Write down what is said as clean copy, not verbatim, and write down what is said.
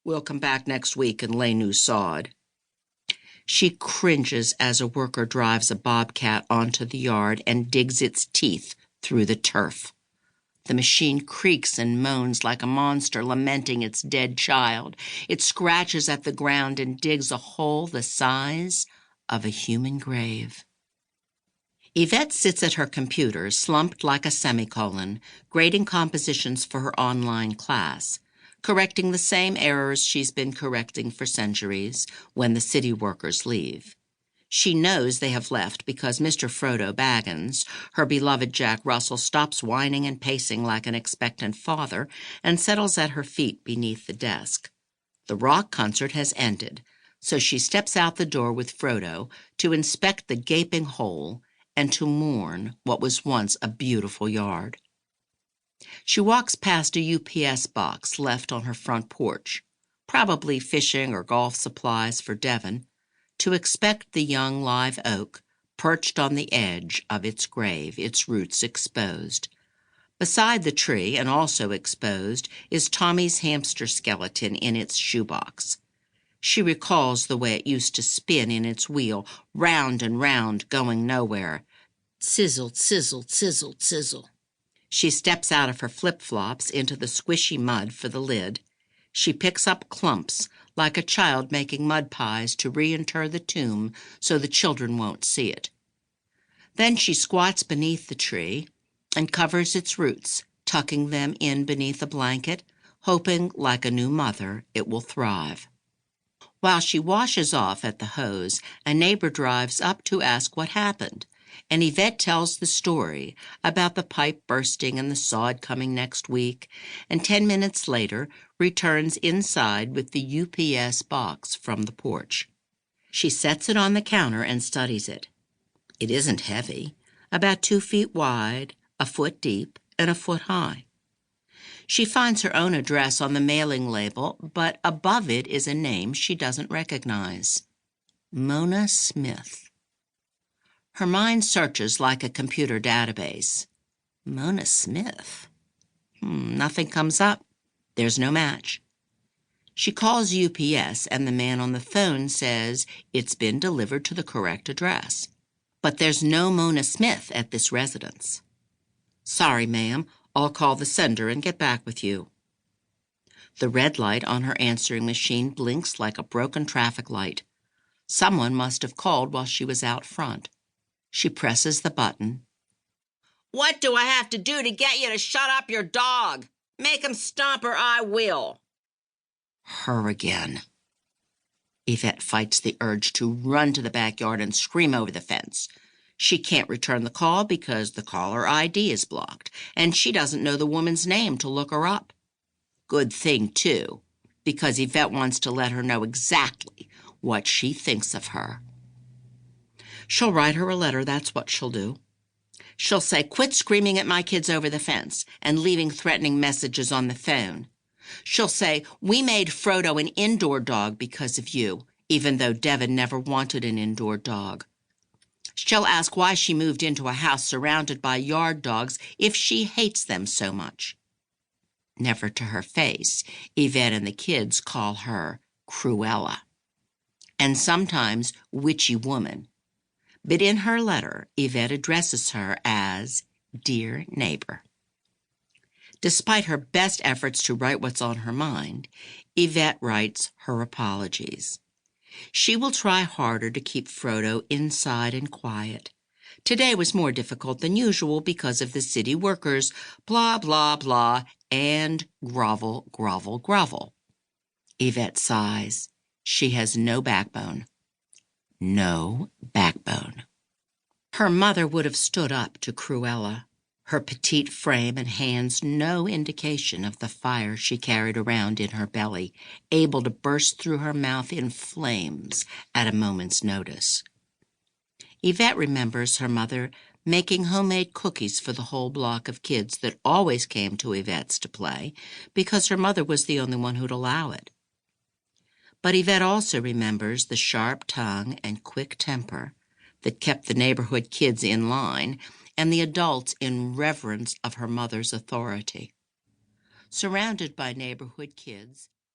We'll come back next week and lay new sod. She cringes as a worker drives a bobcat onto the yard and digs its teeth through the turf. The machine creaks and moans like a monster lamenting its dead child. It scratches at the ground and digs a hole the size of a human grave. Yvette sits at her computer, slumped like a semicolon, grading compositions for her online class, correcting the same errors she's been correcting for centuries when the city workers leave. She knows they have left because Mr. Frodo Baggins, her beloved Jack Russell, stops whining and pacing like an expectant father and settles at her feet beneath the desk. The rock concert has ended, so she steps out the door with Frodo to inspect the gaping hole and to mourn what was once a beautiful yard. She walks past a UPS box left on her front porch, probably fishing or golf supplies for Devon, to expect the young live oak perched on the edge of its grave, its roots exposed. Beside the tree, and also exposed, is Tommy's hamster skeleton in its shoebox. She recalls the way it used to spin in its wheel, round and round, going nowhere. Sizzle, sizzle, sizzle, sizzle. She steps out of her flip-flops into the squishy mud for the lid. She picks up clumps, like a child making mud pies to reinter the tomb so the children won't see it. Then she squats beneath the tree and covers its roots, tucking them in beneath a blanket, hoping, like a new mother, it will thrive. While she washes off at the hose, a neighbor drives up to ask what happened, and Yvette tells the story about the pipe bursting and the sod coming next week, and 10 minutes later returns inside with the UPS box from the porch. She sets it on the counter and studies it. It isn't heavy, about 2 feet wide, a foot deep, and a foot high. She finds her own address on the mailing label, but above it is a name she doesn't recognize. Mona Smith. Her mind searches like a computer database. Mona Smith. Nothing comes up. There's no match. She calls UPS, and the man on the phone says it's been delivered to the correct address. But there's no Mona Smith at this residence. Sorry, ma'am. I'll call the sender and get back with you. The red light on her answering machine blinks like a broken traffic light. Someone must have called while she was out front. She presses the button. What do I have to do to get you to shut up your dog? Make him stomp or I will. Her again. Yvette fights the urge to run to the backyard and scream over the fence. She can't return the call because the caller ID is blocked, and she doesn't know the woman's name to look her up. Good thing, too, because Yvette wants to let her know exactly what she thinks of her. She'll write her a letter, that's what she'll do. She'll say, quit screaming at my kids over the fence and leaving threatening messages on the phone. She'll say, we made Frodo an indoor dog because of you, even though Devon never wanted an indoor dog. She'll ask why she moved into a house surrounded by yard dogs if she hates them so much. Never to her face, Yvette and the kids call her Cruella, and sometimes Witchy Woman. But in her letter, Yvette addresses her as Dear Neighbor. Despite her best efforts to write what's on her mind, Yvette writes her apologies. She will try harder to keep Frodo inside and quiet. Today was more difficult than usual because of the city workers, blah, blah, blah, and grovel, grovel, grovel. Yvette sighs. She has no backbone. No backbone. Her mother would have stood up to Cruella, her petite frame and hands no indication of the fire she carried around in her belly, able to burst through her mouth in flames at a moment's notice. Yvette remembers her mother making homemade cookies for the whole block of kids that always came to Yvette's to play because her mother was the only one who'd allow it. But Yvette also remembers the sharp tongue and quick temper that kept the neighborhood kids in line and the adults in reverence of her mother's authority. Surrounded by neighborhood kids,